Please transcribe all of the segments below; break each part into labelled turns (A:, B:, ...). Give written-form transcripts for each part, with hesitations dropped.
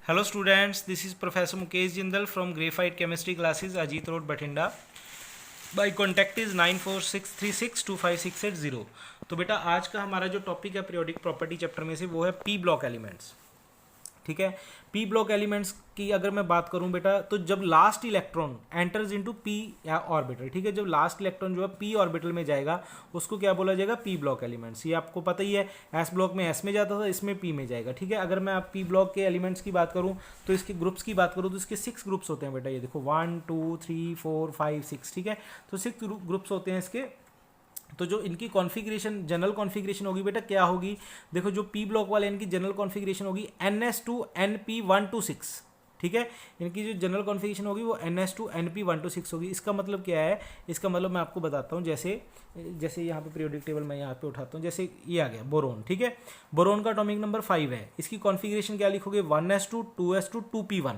A: Hello students, this is Professor Mukesh Jindal from Graphite Chemistry classes, Ajit Road, Bathinda. My contact is 9463625680। तो बेटा आज का हमारा जो टॉपिक है पीरियोडिक प्रॉपर्टी चैप्टर में से वो है पी ब्लॉक एलिमेंट्स। ठीक है, पी ब्लॉक एलिमेंट्स की अगर मैं बात करूं बेटा, तो जब last electron enters into P या ऑर्बिटल, ठीक है, जब लास्ट इलेक्ट्रॉन जो है पी ऑर्बिटल में जाएगा उसको क्या बोला जाएगा, पी ब्लॉक एलिमेंट्स। ये आपको पता ही है, एस ब्लॉक में एस में जाता था, इसमें पी में जाएगा। ठीक है, अगर मैं आप पी ब्लॉक के एलिमेंट्स की बात करूं तो इसके ग्रुप्स की बात करूं तो इसके 6 ग्रुप्स होते हैं बेटा। ये देखो 1 2 3 4 5 6, ठीक है, तो 6 ग्रुप्स होते हैं इसके। तो जो इनकी कॉन्फ़िगरेशन जनरल कॉन्फ़िगरेशन होगी बेटा क्या होगी, देखो जो पी ब्लॉक वाले इनकी जनरल कॉन्फ़िगरेशन होगी NS2NP126। ठीक है, इनकी जो जनरल कॉन्फ़िगरेशन होगी वो NS2NP126 होगी। इसका मतलब क्या है, इसका मतलब मैं आपको बताता हूँ। जैसे जैसे यहाँ पे पीरियोडिक टेबल मैं यहाँ पे उठाता हूँ, जैसे ये आ गया बोरोन। ठीक है, बोरोन का एटॉमिक नंबर 5 है, इसकी कॉन्फ़िगरेशन क्या लिखोगे, 1s2 2s2 2p1।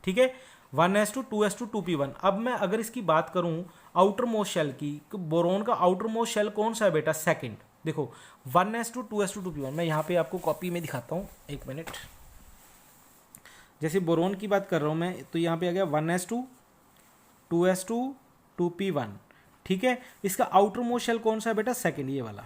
A: ठीक है, 1s2 2s2 2p1। अब मैं अगर इसकी बात करूं आउटर मोस्ट शेल की, तो बोरोन का आउटर मोस्ट शेल कौन सा है बेटा, सेकंड। देखो 1s2 2s2 2p1, मैं यहाँ पे आपको कॉपी में दिखाता हूँ, एक मिनट। जैसे बोरोन की बात कर रहा हूँ मैं, तो यहाँ पे आ गया 1s2 2s2 2p1। ठीक है, इसका आउटर मोस्ट शेल कौन सा है बेटा, सेकंड, ये वाला।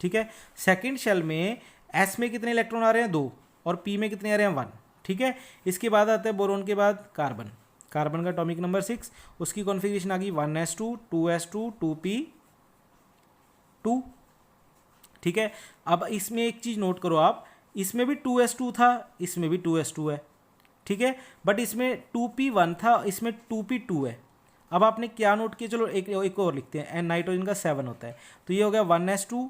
A: ठीक है, सेकंड शेल में एस में कितने इलेक्ट्रॉन आ रहे हैं, 2, और पी में कितने आ रहे हैं, 1। ठीक है, इसके बाद आता है बोरोन के बाद कार्बन। कार्बन का एटॉमिक नंबर 6, उसकी कॉन्फ़िगरेशन आ गई 1s2 2s2 2p2। ठीक है, अब इसमें एक चीज़ नोट करो आप, इसमें भी 2s2 था, इसमें भी 2s2 है। ठीक है, बट इसमें 2p1 था, इसमें 2p2 है। अब आपने क्या नोट किया, चलो एक और लिखते हैं, नाइट्रोजन का 7 होता है, तो ये हो गया 1s2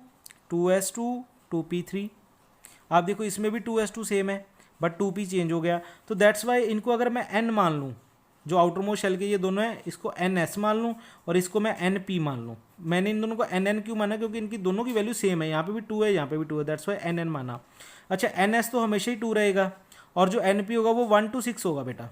A: 2s2 2p3। आप देखो इसमें भी 2s2 सेम है, बट 2p चेंज हो गया। तो दैट्स वाई इनको अगर मैं n मान लूँ, जो आउटर मोस्ट शेल के ये दोनों हैं, इसको NS मान लूँ और इसको मैं NP मान लूँ। मैंने इन दोनों को NN क्यों माना, क्योंकि इनकी दोनों की वैल्यू सेम है, यहाँ पे भी 2 है, यहाँ पे भी 2 है, दैट्स वाई NN माना। अच्छा, NS तो हमेशा ही 2 रहेगा, और जो NP होगा वो 1 to 6 होगा बेटा।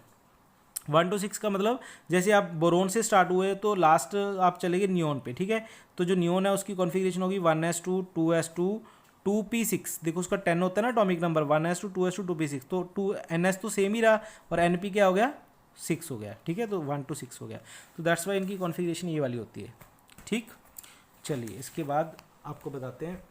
A: 1 to 6 का मतलब, जैसे आप बोरोन से स्टार्ट हुए तो लास्ट आप चलेंगे नियोन पे। ठीक है, तो जो नियोन है उसकी कॉन्फ़िगरेशन होगी 1s2 2s2 2p6। देखो उसका 10 होता है ना atomic number, 1s2 2s2 2p6, तो 2ns तो सेम ही रहा, और np क्या हो गया, 6 हो गया। ठीक है, तो 1 to 6 हो गया, तो दैट्स वाई इनकी कॉन्फ़िगरेशन ये वाली होती है। ठीक, चलिए इसके बाद आपको बताते हैं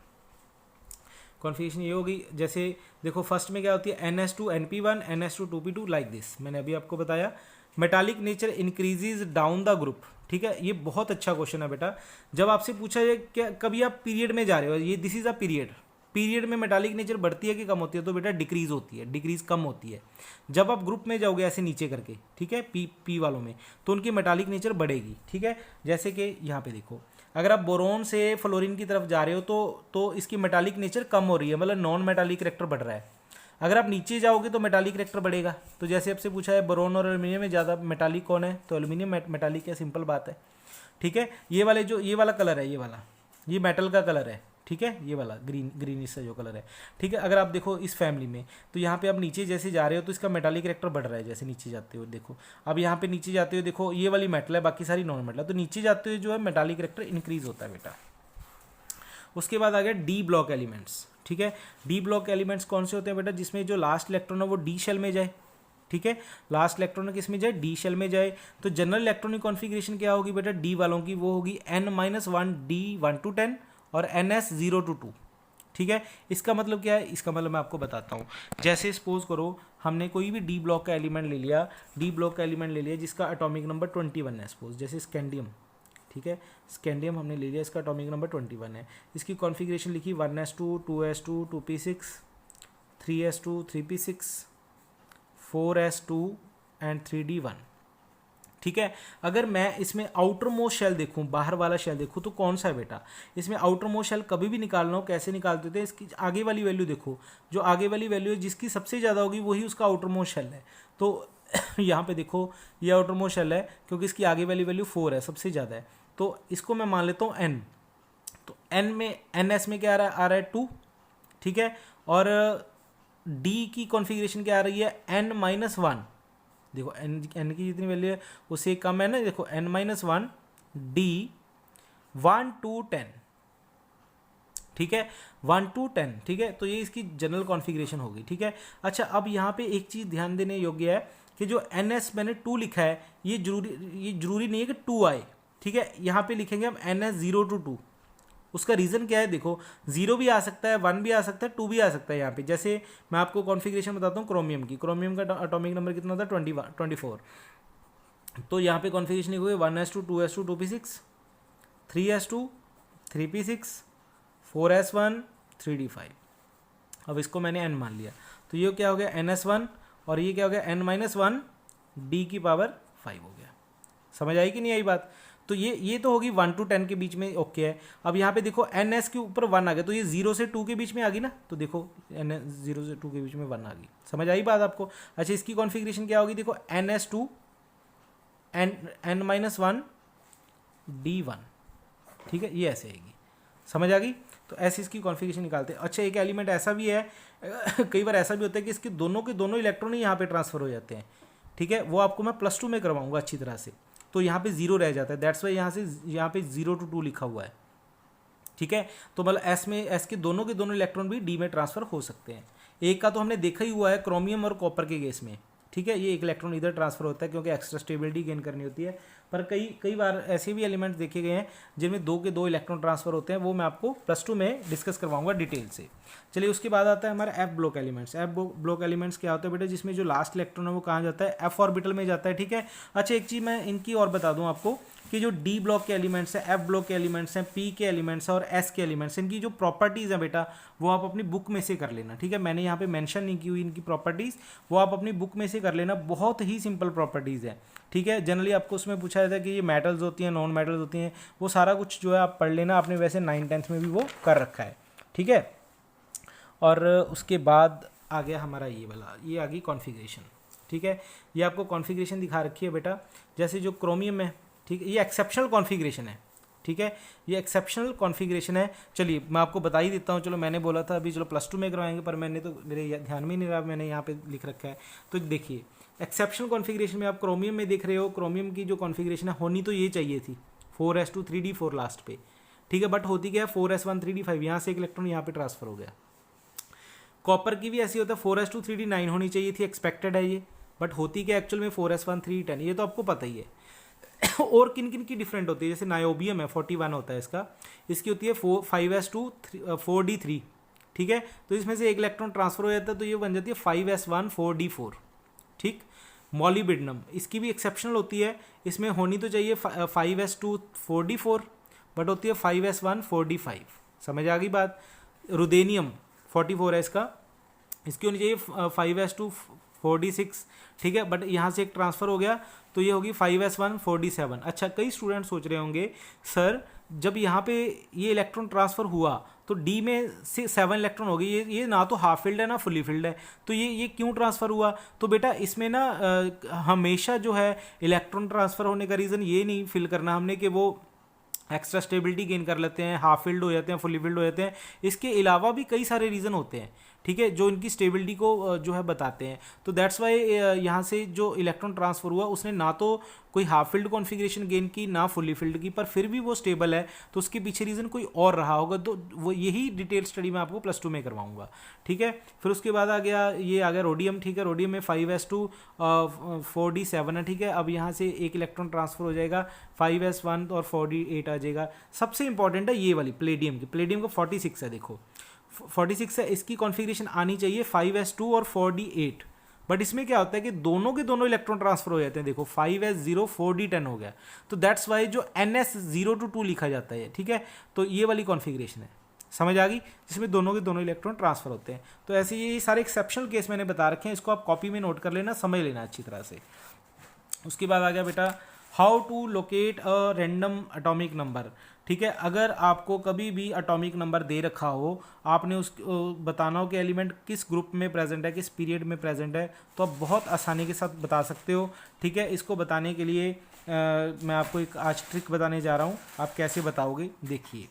A: कॉन्फ़िगरेशन ये होगी। जैसे देखो फर्स्ट में क्या होती है, NS2 NP1 NS2 2p2, like this. मैंने अभी आपको बताया metallic nature increases down the group. ठीक है, ये बहुत अच्छा क्वेश्चन है बेटा। जब आपसे पूछा जाए क्या कभी आप पीरियड में जा रहे हो, ये this is a period, period में मेटालिक नेचर बढ़ती है कि कम होती है, तो बेटा डिक्रीज होती है, डिक्रीज कम होती है। जब आप ग्रुप में जाओगे ऐसे नीचे करके, ठीक है, पी वालों में, तो उनकी मेटालिक नेचर बढ़ेगी। ठीक है, जैसे कि यहाँ पे देखो, अगर आप बोरोन से फ्लोरीन की तरफ जा रहे हो तो इसकी मेटालिक नेचर कम हो रही है, मतलब नॉन मेटालिक करेक्टर बढ़ रहा है। अगर आप नीचे जाओगे तो मेटालिक करेक्टर बढ़ेगा। तो जैसे आपसे पूछा है बोरोन और एल्यूमिनियम में ज़्यादा मेटालिक कौन है, तो एल्यूमिनियम मेटालिक है, सिंपल बात है। ठीक है, ये वाले जो ये वाला कलर है, ये वाला, ये मेटल का कलर है। ठीक है, ये वाला ग्रीनिश सा जो कलर है। ठीक है, अगर आप देखो इस फैमिली में, तो यहाँ पे आप नीचे जैसे जा रहे हो तो इसका मेटालिक करेक्टर बढ़ रहा है, जैसे नीचे जाते हो देखो। अब यहाँ पे नीचे जाते हो देखो, ये वाली मेटल है, बाकी सारी नॉन मेटल है, तो नीचे जाते हुए जो है मेटालिक करेक्टर इंक्रीज होता है बेटा। उसके बाद आ गया डी ब्लॉक एलिमेंट्स। ठीक है, डी ब्लॉक एलिमेंट्स कौन से होते हैं बेटा, जिसमें जो लास्ट इलेक्ट्रॉन है वो डी शेल में जाए। ठीक है, लास्ट इलेक्ट्रॉन किस में जाए, डी शेल में जाए। तो जनरल इलेक्ट्रॉनिक कॉन्फ़िगरेशन क्या होगी बेटा, डी वालों की, वो होगी n-1 d 1 to 10 और ns 0 to 2। ठीक है, इसका मतलब क्या है, इसका मतलब मैं आपको बताता हूँ। जैसे सपोज करो हमने कोई भी डी ब्लॉक का एलिमेंट ले लिया, डी ब्लॉक का एलिमेंट ले लिया जिसका एटॉमिक नंबर 21 है, सपोज जैसे स्कैंडियम। ठीक है, स्कैंडियम हमने ले लिया, इसका एटॉमिक नंबर 21 है। इसकी कॉन्फ़िगरेशन लिखी 1s2 2s2 2p6 3s2 3p6 4s2 and 3d1। ठीक है, अगर मैं इसमें आउटर मोस्ट शेल देखूं, बाहर वाला शेल देखूं, तो कौन सा है बेटा, इसमें आउटर मोस्ट शेल कभी भी निकालना हो कैसे निकालते थे, इसकी आगे वाली वैल्यू देखो, जो आगे वाली वैल्यू है जिसकी सबसे ज़्यादा होगी वही उसका आउटर मोस्ट शेल है। तो यहाँ पे देखो ये आउटर मोस्ट शेल है, क्योंकि इसकी आगे वाली वैल्यू 4 है, सबसे ज़्यादा है, तो इसको मैं मान लेता हूँ n। तो n में NS में क्या आ रहा है 2। ठीक है, और D की कॉन्फ़िगरेशन क्या आ रही है, n-1। देखो n की जितनी वैल्यू है उससे कम है ना, देखो n-1 D 1 to 10। ठीक है, 1 to 10, ठीक है। तो ये इसकी जनरल कॉन्फ़िगरेशन होगी, ठीक है। अच्छा, अब यहाँ पे एक चीज़ ध्यान देने योग्य है कि जो NS मैंने 2 लिखा है, ये जरूरी नहीं है कि 2 आए, ठीक है। यहाँ पे लिखेंगे हम NS 0 to 2। उसका रीज़न क्या है, देखो 0 भी आ सकता है, 1 भी आ सकता है, 2 भी आ सकता है। यहाँ पे जैसे मैं आपको कॉन्फ़िगरेशन बताता हूँ क्रोमियम की। क्रोमियम का एटॉमिक नंबर कितना होता है, 24। तो यहाँ पे कॉन्फ़िगरेशन लिखोगे 1s2 2s2 2p6, 3s2 3p6, 4s1 3d5। अब इसको मैंने n मान लिया, तो ये क्या हो गया ns1, और ये क्या हो गया n-1 d की पावर 5 हो गया। समझ आई कि नहीं आई बात? तो ये तो होगी 1 to 10 के बीच में, ओके है। अब यहाँ पे देखो ns के ऊपर 1 आ गया, तो ये 0 से 2 के बीच में आ गई ना, तो देखो n 0 से 2 के बीच में 1 आ गई। समझ आई बात आपको? अच्छा, इसकी कॉन्फ़िगरेशन क्या होगी, देखो ns2 n-1 d1, ठीक है, ये ऐसे आएगी। समझ आ गई? तो ऐसे इसकी कॉन्फ़िगरेशन निकालते हैं। अच्छा, एक एलिमेंट ऐसा भी है कई बार ऐसा भी होता है कि इसके दोनों के दोनों इलेक्ट्रॉन ही यहाँ पे ट्रांसफ़र हो जाते हैं, ठीक है। वो आपको मैं +2 में करवाऊंगा अच्छी तरह से। तो यहाँ पे 0 रह जाता है, दैट्स वाई यहाँ पे 0 to 2 लिखा हुआ है, ठीक है। तो मतलब एस के दोनों इलेक्ट्रॉन भी डी में ट्रांसफ़र हो सकते हैं। एक का तो हमने देखा ही हुआ है क्रोमियम और कॉपर के केस में, ठीक है। ये एक इलेक्ट्रॉन इधर ट्रांसफ़र होता है क्योंकि एक्स्ट्रा स्टेबिलिटी गेन करनी होती है। पर कई बार ऐसे भी एलिमेंट्स देखे गए हैं जिनमें 2 के 2 इलेक्ट्रॉन ट्रांसफ़र होते हैं, वो मैं आपको +2 में डिस्कस करवाऊंगा डिटेल से। चलिए, उसके बाद आता है हमारा F block elements. F block elements क्या होता है बेटा, जिसमें जो लास्ट इलेक्ट्रॉन है वो कहाँ जाता है, एफ ऑर्बिटल में जाता है, ठीक है। अच्छा, एक चीज़ मैं इनकी और बता दूँ आपको कि जो डी ब्लॉक के एलिमेंट्स हैं, एफ ब्लॉक के एलिमेंट्स हैं, पी के एलिमेंट्स हैं और एस के एलिमेंट्स, इनकी जो प्रॉपर्टीज़ हैं बेटा, वो आप अपनी बुक में से कर लेना, ठीक है। मैंने यहाँ पे मेंशन नहीं की हुई इनकी प्रॉपर्टीज़, वो आप अपनी बुक में से कर लेना। बहुत ही सिंपल प्रॉपर्टीज़ है, ठीक है। जनरली आपको उसमें पूछा जाता है कि ये मेटल्स होती हैं, नॉन मेटल्स होती हैं, वो सारा कुछ जो है आप पढ़ लेना। आपने वैसे 9th-10th में भी वो कर रखा है, ठीक है। और उसके बाद आ गया हमारा ये वाला, ये आ गई कॉन्फ़िगरेशन, ठीक है। ये आपको कॉन्फ़िगरेशन दिखा रखी है बेटा, जैसे जो क्रोमियम है, ठीक है, ये एक्सेप्शनल कॉन्फ़िगरेशन है, ठीक है। ये एक्सेप्शनल कॉन्फ़िगरेशन है। चलिए, मैं आपको बता ही देता हूँ। चलो, मैंने बोला था अभी चलो +2 में करवाएंगे, पर मैंने तो मेरे ध्यान में नहीं रहा, मैंने यहाँ पे लिख रखा है। तो देखिए, एक्सेप्शनल कॉन्फ़िगरेशन में आप क्रोमियम में देख रहे हो, क्रोमियम की जो कॉन्फ़िगरेशन है होनी तो ये चाहिए थी 4s2 3d4 लास्ट पे, ठीक है। बट होती क्या है 4s1 3d5, यहाँ से एक इलेक्ट्रॉन यहाँ पे ट्रांसफ़र हो गया। कॉपर की भी ऐसी होता है 4s2 3d9 होनी चाहिए थी, एक्सपेक्टेड है ये, बट होती क्या एक्चुअल में 4s1 3d10, ये तो आपको पता ही है। और किन किन की डिफरेंट होती है, जैसे नायोबियम है 41 होता है इसका, इसकी होती है 5s2 4d3, ठीक है। तो इसमें से एक इलेक्ट्रॉन ट्रांसफर हो जाता है, तो ये बन जाती है 5s1 4d4, ठीक। मॉलिबिडनम, इसकी भी एक्सेप्शनल होती है, इसमें होनी तो चाहिए 5s2 4d4, बट होती है 5s1 4d5। समझ आ गई बात? रुदेनियम 44 है इसका, इसकी होनी चाहिए 5s2 4d6, ठीक है। बट यहाँ से एक ट्रांसफ़र हो गया, तो ये होगी 5s1 4d7। अच्छा, कई स्टूडेंट सोच रहे होंगे सर, जब यहाँ पे ये इलेक्ट्रॉन ट्रांसफ़र हुआ तो डी में से 7 इलेक्ट्रॉन हो गई, ये ना तो हाफ फिल्ड है ना फुली फिल्ड है, तो ये क्यों ट्रांसफ़र हुआ? तो बेटा इसमें ना हमेशा जो है इलेक्ट्रॉन ट्रांसफ़र होने का रीज़न ये नहीं फिल करना हमने कि वो एक्स्ट्रा स्टेबिलिटी गेन कर लेते हैं, हाफ फील्ड हो जाते हैं, फुली फील्ड हो जाते हैं। इसके अलावा भी कई सारे रीज़न होते हैं, ठीक है, जो इनकी स्टेबिलिटी को जो है बताते हैं। तो दैट्स वाई यहाँ से जो इलेक्ट्रॉन ट्रांसफ़र हुआ उसने ना तो कोई हाफ फील्ड कॉन्फ़िगरेशन गेन की, ना फुली फील्ड की, पर फिर भी वो स्टेबल है, तो उसके पीछे रीज़न कोई और रहा होगा। तो वो यही डिटेल स्टडी मैं आपको +2 में करवाऊंगा, ठीक है। फिर उसके बाद आ गया रोडियम, ठीक है। रोडियम में 5s2 4d7 है, ठीक है। अब यहाँ से एक इलेक्ट्रॉन ट्रांसफ़र हो जाएगा, 5s1 और 4d8 आ जाएगा। सबसे इंपॉर्टेंट है ये वाली प्लेडियम की, प्लेडियम का 46 है, देखो 46 है, इसकी कॉन्फ़िगरेशन आनी चाहिए 5s2 और 4d8। बट इसमें क्या होता है कि दोनों के दोनों इलेक्ट्रॉन ट्रांसफर हो जाते हैं, देखो 5s0 4d10 हो गया, तो दैट्स वाई जो ns 0 to 2 लिखा जाता है, ठीक है। तो ये वाली कॉन्फ़िगरेशन है, समझ आ गई, जिसमें दोनों के दोनों इलेक्ट्रॉन ट्रांसफर होते हैं। तो ऐसे ये सारे एक्सेप्शनल केस मैंने बता रखे हैं, इसको आप कॉपी में नोट कर लेना, समझ लेना अच्छी तरह से। उसके बाद आ गया बेटा how to locate a random atomic number, ठीक है। अगर आपको कभी भी एटॉमिक नंबर दे रखा हो, आपने उस बताना हो कि एलिमेंट किस ग्रुप में प्रेजेंट है, किस पीरियड में प्रेजेंट है, तो आप बहुत आसानी के साथ बता सकते हो, ठीक है। इसको बताने के लिए मैं आपको एक आज ट्रिक बताने जा रहा हूँ, आप कैसे बताओगे देखिए।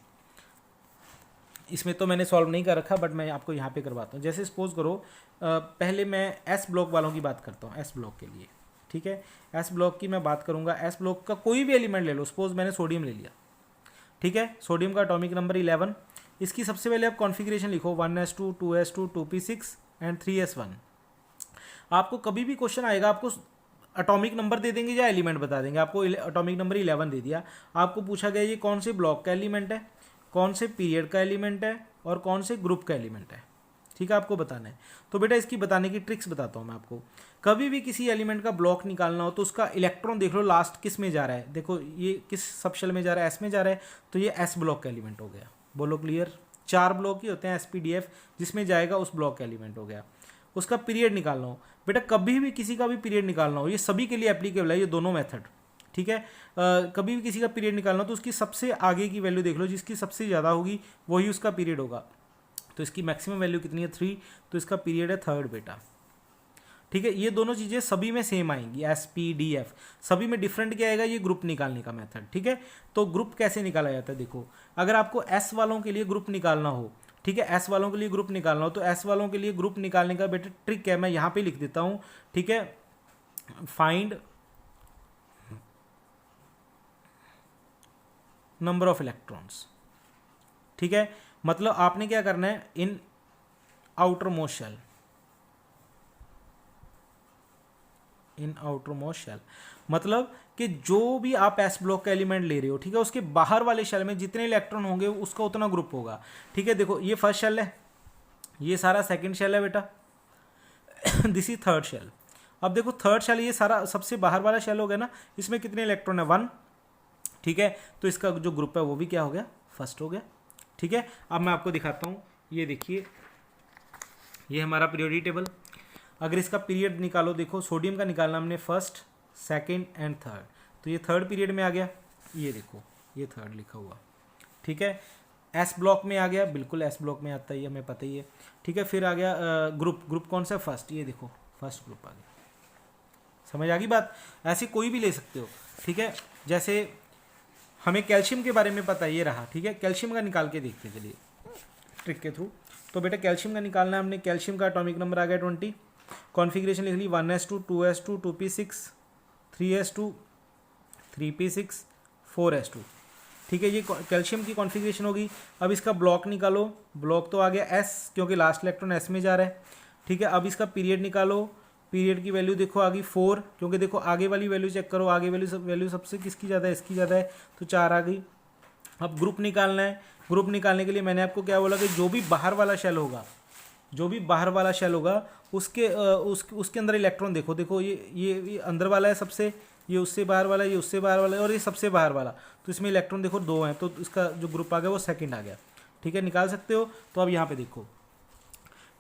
A: इसमें तो मैंने सॉल्व नहीं कर रखा, बट मैं आपको यहाँ पे करवाता हूँ। जैसे सपोज करो पहले मैं एस ब्लॉक वालों की बात करता हूँ, एस ब्लॉक के लिए, ठीक है। एस ब्लॉक की मैं बात करूँगा, एस ब्लॉक का कोई भी एलिमेंट ले लो, सपोज मैंने सोडियम ले लिया, ठीक है। सोडियम का एटॉमिक नंबर 11, इसकी सबसे पहले आप कॉन्फ़िगरेशन लिखो 1s2 2s2 2p6 and 3s1। आपको कभी भी क्वेश्चन आएगा, आपको एटॉमिक नंबर दे देंगे या एलिमेंट बता देंगे। आपको एटॉमिक नंबर 11 दे दिया, आपको पूछा गया ये कौन से ब्लॉक का एलिमेंट है, कौन से पीरियड का एलिमेंट है और कौन से ग्रुप का एलिमेंट है, ठीक है, आपको बताना है। तो बेटा इसकी बताने की ट्रिक्स बताता हूँ मैं आपको। कभी भी किसी एलिमेंट का ब्लॉक निकालना हो तो उसका इलेक्ट्रॉन देख लो लास्ट किस में जा रहा है। देखो ये किस सब शेल में जा रहा है, एस में जा रहा है, तो ये एस ब्लॉक का एलिमेंट हो गया। बोलो क्लियर। 4 ब्लॉक ही होते हैं एसपीडीएफ, जिसमें जाएगा उस ब्लॉक का एलिमेंट हो गया। उसका पीरियड निकालना हो बेटा, कभी भी किसी का भी पीरियड निकालना हो, ये सभी के लिए एप्लीकेबल है ये दोनों मेथड, ठीक है। कभी भी किसी का पीरियड निकालना हो तो उसकी सबसे आगे की वैल्यू देख लो, जिसकी सबसे ज़्यादा होगी वही उसका पीरियड होगा। तो इसकी मैक्सिमम वैल्यू कितनी है 3, तो इसका पीरियड है 3rd बेटा, ठीक है। ये दोनों चीज़ें सभी में सेम आएंगी, एस पी डी एफ, सभी में डिफरेंट क्या आएगा, ये ग्रुप निकालने का मेथड, ठीक है। तो ग्रुप कैसे निकाला जाता है, देखो अगर आपको एस वालों के लिए ग्रुप निकालना हो, ठीक है, एस वालों के लिए ग्रुप निकालना हो, तो एस वालों के लिए ग्रुप निकालने का बेटा ट्रिक है, मैं यहाँ पे लिख देता हूँ, ठीक है। फाइंड नंबर ऑफ इलेक्ट्रॉन्स, ठीक है। मतलब आपने क्या करना है, in outermost shell, in outermost shell, मतलब कि जो भी आप एस ब्लॉक का एलिमेंट ले रहे हो, ठीक है, उसके बाहर वाले शेल में जितने इलेक्ट्रॉन होंगे उसका उतना ग्रुप होगा, ठीक है। देखो ये फर्स्ट शेल है, ये सारा सेकंड शेल है बेटा, दिस इज थर्ड शेल। अब देखो थर्ड शेल, ये सारा सबसे बाहर वाला शेल हो गया ना, इसमें कितने इलेक्ट्रॉन है 1, ठीक है। तो इसका जो ग्रुप है वो भी क्या हो गया, फर्स्ट हो गया, ठीक है। अब मैं आपको दिखाता हूँ, ये देखिए ये हमारा पीरियोडिक टेबल। अगर इसका पीरियड निकालो, देखो सोडियम का निकालना हमने फर्स्ट, सेकंड एंड थर्ड, तो ये थर्ड पीरियड में आ गया, ये देखो ये थर्ड लिखा हुआ, ठीक है। एस ब्लॉक में आ गया, बिल्कुल एस ब्लॉक में आता है, हमें पता ही है, ठीक है। फिर आ गया ग्रुप कौन सा, फर्स्ट, ये देखो फर्स्ट ग्रुप आ गया। समझ आ गई बात। ऐसे कोई भी ले सकते हो, ठीक है। जैसे हमें कैल्शियम के बारे में पता ये रहा, ठीक है, कैल्शियम का निकाल के देखते चलिए ट्रिक के थ्रू। तो बेटा कैल्शियम का निकालना है हमने, कैल्शियम का एटॉमिक नंबर आ गया 20, कॉन्फ़िगरेशन लिख ली 1s2 2s2 2p6 3s2 3p6 4s2, ठीक है। ये कैल्शियम की कॉन्फ़िगरेशन होगी। अब इसका ब्लॉक निकालो, ब्लॉक तो आ गया s, क्योंकि लास्ट इलेक्ट्रॉन s में जा रहा है, ठीक है। अब इसका पीरियड निकालो, पीरियड की वैल्यू देखो आ गई 4, क्योंकि देखो आगे वाली वैल्यू चेक करो, आगे वैल्यू सबसे किसकी ज़्यादा है, इसकी ज़्यादा है, तो 4 आ गई। अब ग्रुप निकालना है, ग्रुप निकालने के लिए मैंने आपको क्या बोला कि जो भी बाहर वाला शेल होगा, जो भी बाहर वाला शेल होगा उसके अंदर इलेक्ट्रॉन देखो, देखो ये अंदर वाला है सबसे, ये उससे बाहर वाला है, ये उससे बाहर वाला है, और ये सबसे बाहर वाला, तो इसमें इलेक्ट्रॉन देखो 2 हैं, तो इसका जो ग्रुप आ गया वो सेकंड आ गया, ठीक है, निकाल सकते हो। तो अब यहाँ पे देखो,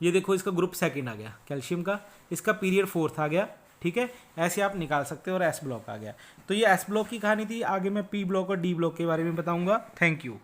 A: ये देखो इसका ग्रुप सेकंड आ गया कैल्शियम का, इसका पीरियड 4th आ गया, ठीक है। ऐसे आप निकाल सकते हो, और एस ब्लॉक आ गया। तो ये एस ब्लॉक की कहानी थी, आगे मैं पी ब्लॉक और डी ब्लॉक के बारे में बताऊंगा। Thank you.